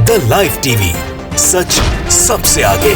The live TV, सच सबसे आगे।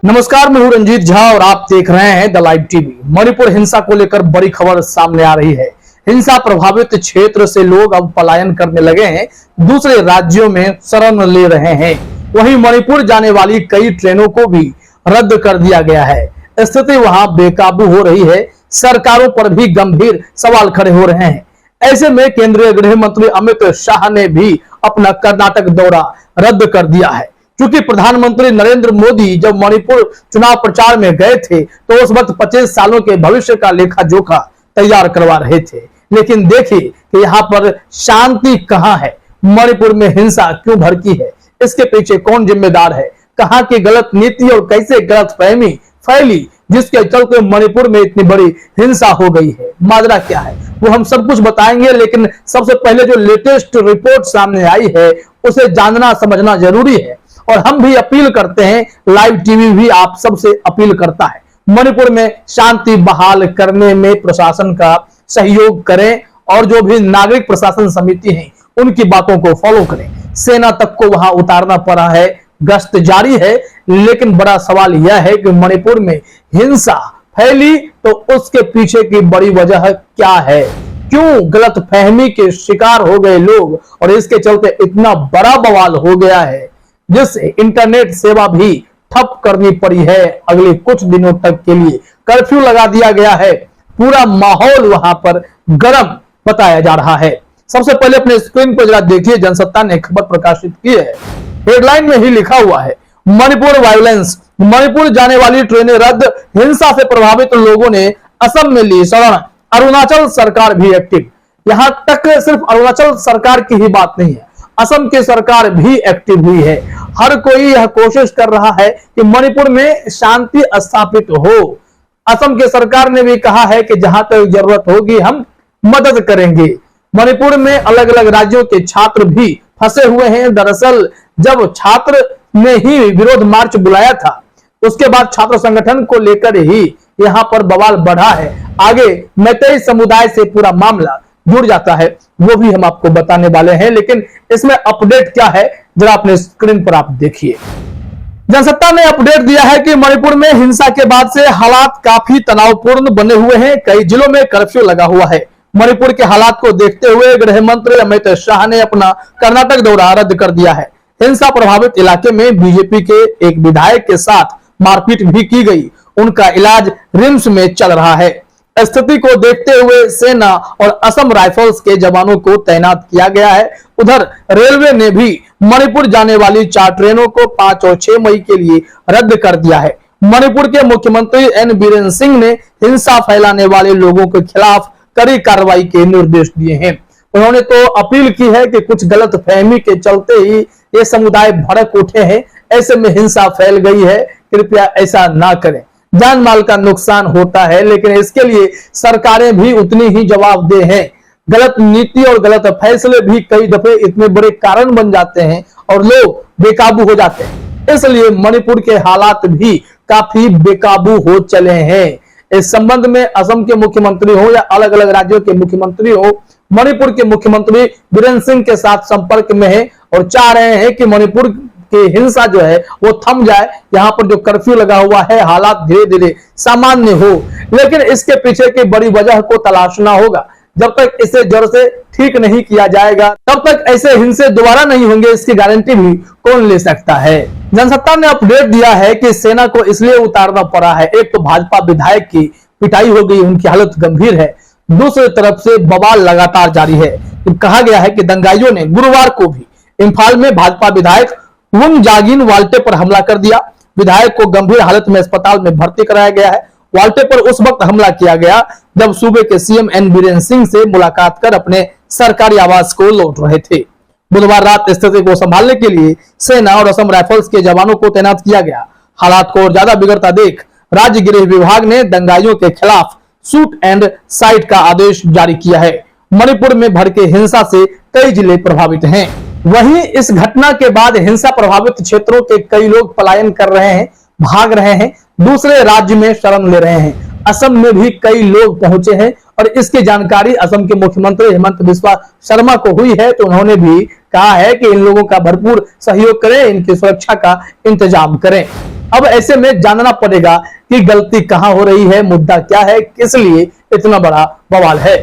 नमस्कार, मैं हूं रंजीत झा और आप देख रहे हैं द लाइव टीवी। मणिपुर हिंसा को लेकर बड़ी खबर सामने आ रही है। हिंसा प्रभावित क्षेत्र से लोग अब पलायन करने लगे हैं, दूसरे राज्यों में शरण ले रहे हैं। वहीं मणिपुर जाने वाली कई ट्रेनों को भी रद्द कर दिया गया है। स्थिति वहां बेकाबू हो रही है, सरकारों पर भी गंभीर सवाल खड़े हो रहे हैं। ऐसे में केंद्रीय गृह मंत्री अमित शाह ने भी अपना कर्नाटक दौरा रद्द कर दिया है, क्योंकि प्रधानमंत्री नरेंद्र मोदी जब मणिपुर चुनाव प्रचार में गए थे तो उस वक्त 25 सालों के भविष्य का लेखा जोखा तैयार करवा रहे थे। लेकिन देखिए कि यहाँ पर शांति कहाँ है, मणिपुर में हिंसा क्यों भड़की है, इसके पीछे कौन जिम्मेदार है, कहाँ की गलत नीति और कैसे गलतफहमी फैली जिसके चलते मणिपुर में इतनी बड़ी हिंसा हो गई है, माजरा क्या है, वो हम सब कुछ बताएंगे। लेकिन सबसे पहले जो लेटेस्ट रिपोर्ट सामने आई है उसे जानना समझना जरूरी है और हम भी अपील करते हैं, लाइव टीवी भी आप सबसे अपील करता है, मणिपुर में शांति बहाल करने में प्रशासन का सहयोग करें और जो भी नागरिक प्रशासन समिति है उनकी बातों को फॉलो करें। सेना तक को वहां उतारना पड़ा है, गश्त जारी है, लेकिन बड़ा सवाल यह है कि मणिपुर में हिंसा फैली तो उसके पीछे की बड़ी वजह क्या है, क्यों गलतफहमी के शिकार हो गए लोग और इसके चलते इतना बड़ा बवाल हो गया है जिससे इंटरनेट सेवा भी ठप करनी पड़ी है। अगले कुछ दिनों तक के लिए कर्फ्यू लगा दिया गया है। पूरा माहौल वहां पर गर्म बताया जा रहा है। सबसे पहले अपने स्क्रीन पर जरा देखिए, जनसत्ता ने खबर प्रकाशित की है। हेडलाइन में ही लिखा हुआ है, मणिपुर वायलेंस, मणिपुर जाने वाली ट्रेनें रद्द, हिंसा से प्रभावित लोगों ने असम में ली शरण, अरुणाचल सरकार भी एक्टिव। यहां तक सिर्फ अरुणाचल सरकार की ही बात नहीं है, असम की सरकार भी एक्टिव हुई है। हर कोई यह कोशिश कर रहा है कि मणिपुर में शांति स्थापित हो। असम की सरकार ने भी कहा है कि जहां तक जरूरत होगी हम मदद करेंगे। मणिपुर में अलग अलग राज्यों के छात्र भी फंसे हुए हैं। दरअसल जब छात्र ने ही विरोध मार्च बुलाया था उसके बाद छात्र संगठन को लेकर ही यहाँ पर बवाल बढ़ा है। आगे मैतेई समुदाय से पूरा मामला जुड़ जाता है, वो भी हम आपको बताने वाले हैं। लेकिन इसमें अपडेट क्या है जरा अपने स्क्रीन पर आप देखिए। जनसत्ता ने अपडेट दिया है कि मणिपुर में हिंसा के बाद से हालात काफी तनावपूर्ण बने हुए हैं। कई जिलों में कर्फ्यू लगा हुआ है। मणिपुर के हालात को देखते हुए गृह मंत्री अमित शाह ने अपना कर्नाटक दौरा रद्द कर दिया है। हिंसा प्रभावित इलाके में बीजेपी के एक विधायक के साथ मारपीट भी की गई। उनका इलाज रिम्स में चल रहा है। स्थिति को देखते हुए सेना और असम राइफल्स के जवानों को तैनात किया गया है। उधर रेलवे ने भी मणिपुर जाने वाली 4 ट्रेनों को 5 और 6 मई के लिए रद्द कर दिया है। मणिपुर के मुख्यमंत्री एन बीरेन सिंह ने हिंसा फैलाने वाले लोगों के खिलाफ कड़ी कार्रवाई के निर्देश दिए हैं। उन्होंने तो अपील की है कि कुछ गलत फहमी के चलते ही ये समुदाय भड़क उठे हैं, ऐसे में हिंसा फैल गई है, कृपया ऐसा ना करें। जान माल का नुकसान होता है, लेकिन इसके लिए सरकारें भी उतनी ही जवाबदेह हैं। गलत नीति और गलत फैसले भी कई दफे इतने बड़े कारण बन जाते हैं और लोग बेकाबू हो जाते हैं। इसलिए मणिपुर के हालात भी काफी बेकाबू हो चले हैं। इस संबंध में असम के मुख्यमंत्री हो या अलग अलग राज्यों के मुख्यमंत्री हो, मणिपुर के मुख्यमंत्री बीरेन सिंह के साथ संपर्क में है और चाह रहे हैं कि मणिपुर की हिंसा जो है वो थम जाए। यहाँ पर जो कर्फ्यू लगा हुआ है हालात धीरे धीरे सामान्य हो, लेकिन इसके पीछे की बड़ी वजह को तलाशना होगा। जब तक इसे जड़ से ठीक नहीं किया जाएगा तब तक ऐसे हिंसे दोबारा नहीं होंगे, इसकी गारंटी भी कौन ले सकता है। जनसत्ता ने अपडेट दिया है कि सेना को इसलिए उतारना पड़ा है, एक तो भाजपा विधायक की पिटाई हो गई, उनकी हालत गंभीर है, दूसरी तरफ से बवाल लगातार जारी है। कहा गया है कि दंगाइयों ने गुरुवार को भी इम्फाल में भाजपा विधायक वुन जागिन वाल्टे पर हमला कर दिया। विधायक को गंभीर हालत में अस्पताल में भर्ती कराया गया है। वाल्टे पर उस वक्त हमला किया गया जब सूबे के सीएम एन बीरेन सिंह से मुलाकात कर अपने सरकारी आवास को लौट रहे थे। बुधवार रात स्थिति को संभालने के लिए सेना और असम राइफल्स के जवानों को तैनात किया गया। हालात को और ज्यादा बिगड़ता देख राज्य गृह विभाग ने दंगाइयों के खिलाफ शूट एंड साइट का आदेश जारी किया है। मणिपुर में भड़के हिंसा से कई जिले प्रभावित हैं। वहीं इस घटना के बाद हिंसा प्रभावित क्षेत्रों के कई लोग पलायन कर रहे हैं, भाग रहे हैं, दूसरे राज्य में शरण ले रहे हैं। असम में भी कई लोग पहुंचे हैं और इसकी जानकारी असम के मुख्यमंत्री हेमंत बिस्वा शर्मा को हुई है, तो उन्होंने भी कहा है कि इन लोगों का भरपूर सहयोग करें, इनकी सुरक्षा का इंतजाम करें। अब ऐसे में जानना पड़ेगा कि गलती कहां हो रही है, मुद्दा क्या है, किस लिए इतना बड़ा बवाल है।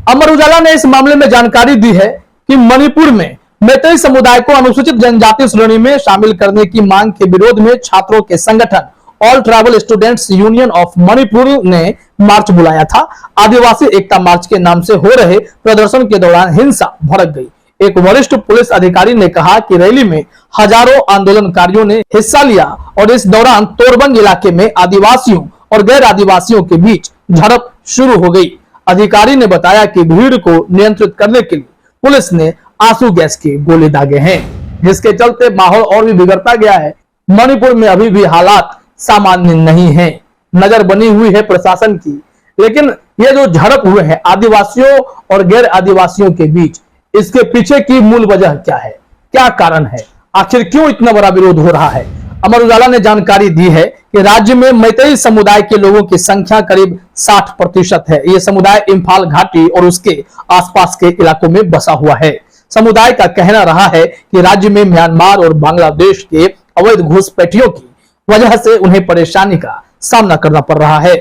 अमर उजाला ने इस मामले में जानकारी दी है कि मणिपुर में मैतेई समुदाय को अनुसूचित जनजाति श्रेणी में शामिल करने की मांग के विरोध में छात्रों के संगठन all tribal students union of Manipur ने मार्च बुलाया था। आदिवासी एकता मार्च के नाम से हो रहे प्रदर्शन के दौरान हिंसा भड़क गई। एक वरिष्ठ पुलिस अधिकारी ने कहा कि रैली में हजारों आंदोलनकारियों ने हिस्सा लिया और इस दौरान तोरबंग इलाके में आदिवासियों और गैर आदिवासियों के बीच झड़प शुरू हो गई। अधिकारी ने बताया कि भीड़ को नियंत्रित करने के लिए पुलिस ने आंसू गैस के गोले दागे हैं, जिसके चलते माहौल और भी बिगड़ता गया है। मणिपुर में अभी भी हालात सामान्य नहीं है, नजर बनी हुई है प्रशासन की। लेकिन ये जो झड़प हुए हैं आदिवासियों और गैर आदिवासियों के बीच, इसके पीछे की मूल वजह क्या है, क्या कारण है, आखिर क्यों इतना बड़ा विरोध हो रहा है। अमर उजाला ने जानकारी दी है कि राज्य में मैतेई समुदाय के लोगों की संख्या करीब 60% है। यह समुदाय इम्फाल घाटी और उसके आसपास के इलाकों में बसा हुआ है। समुदाय का कहना रहा है कि राज्य में म्यांमार और बांग्लादेश के अवैध घुसपैठियों की वजह से उन्हें परेशानी का सामना करना पड़ रहा है।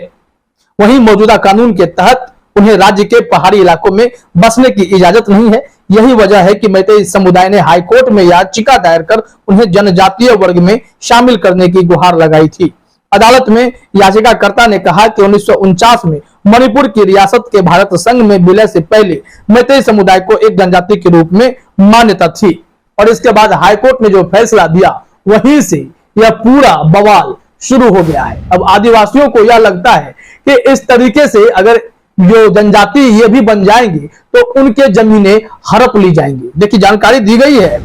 वहीं मौजूदा कानून के तहत उन्हें राज्य के पहाड़ी इलाकों में बसने की इजाजत नहीं है। यही वजह है कि मैतेई समुदाय ने हाईकोर्ट में याचिका दायर कर उन्हें जनजातीय वर्ग में शामिल करने की गुहार लगाई थी। अदालत में याचिकाकर्ता ने कहा कि 1949 में मणिपुर की रियासत के भारत संघ में विलय से पहले मैतेई समुदाय को एक जनजाति के रूप में मान्यता थी और इसके बाद हाईकोर्ट ने जो फैसला दिया वहीं से यह पूरा बवाल शुरू हो गया है। अब आदिवासियों को यह लगता है कि इस तरीके से अगर जो जनजाति ये भी बन जाएंगे तो उनके जमीनें हड़प ली जाएंगी। देखिए जानकारी दी गई है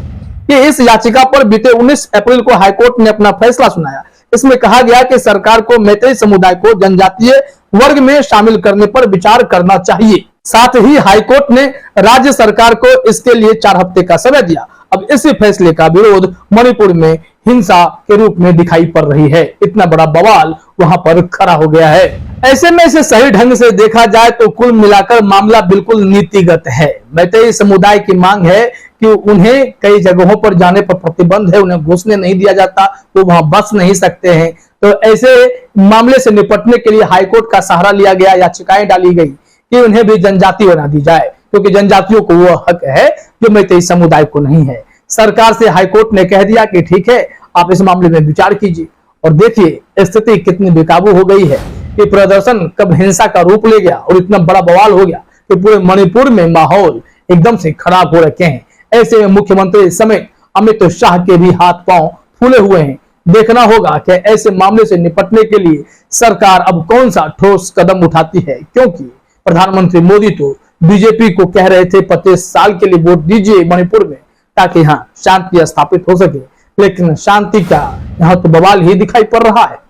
कि इस याचिका पर बीते 19 अप्रैल को हाईकोर्ट ने अपना फैसला सुनाया। इसमें कहा गया कि सरकार को मैतेई समुदाय को जनजातीय वर्ग में शामिल करने पर विचार करना चाहिए। साथ ही हाईकोर्ट ने राज्य सरकार को इसके लिए 4 हफ्ते का समय दिया। अब इसी फैसले का विरोध मणिपुर में हिंसा के रूप में दिखाई पड़ रही है। इतना बड़ा बवाल वहां पर खड़ा हो गया है। ऐसे में इसे सही ढंग से देखा जाए तो कुल मिलाकर मामला बिल्कुल नीतिगत है। मैतेई समुदाय की मांग है कि उन्हें कई जगहों पर जाने पर प्रतिबंध है, उन्हें घुसने नहीं दिया जाता, वो वहां बस नहीं सकते हैं। तो ऐसे मामले से निपटने के लिए हाईकोर्ट का सहारा लिया गया, याचिकाएं डाली गई कि उन्हें भी जनजाति बना दी जाए, क्योंकि जनजातियों को वो हक है जो मैतेई समुदाय को नहीं है। सरकार से हाईकोर्ट ने कह दिया कि ठीक है, आप इस मामले में विचार कीजिए। और देखिए स्थिति कितनी बेकाबू हो गई है कि प्रदर्शन कब हिंसा का रूप ले गया और इतना बड़ा बवाल हो गया कि पूरे मणिपुर में माहौल एकदम से खराब हो रखे हैं। ऐसे में मुख्यमंत्री समेत अमित शाह के भी हाथ पांव फूले हुए हैं। देखना होगा कि ऐसे मामले से निपटने के लिए सरकार अब कौन सा ठोस कदम उठाती है, क्योंकि प्रधानमंत्री मोदी तो बीजेपी को कह रहे थे 25 साल के लिए वोट दीजिए मणिपुर में ताकि यहाँ शांति स्थापित हो सके, लेकिन शांति का यहाँ तो बवाल ही दिखाई पड़ रहा है।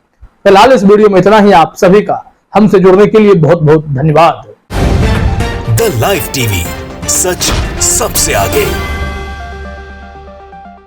फिलहाल इस वीडियो में इतना ही। आप सभी का हमसे जुड़ने के लिए बहुत बहुत धन्यवाद। द लाइव टीवी, सच सबसे आगे।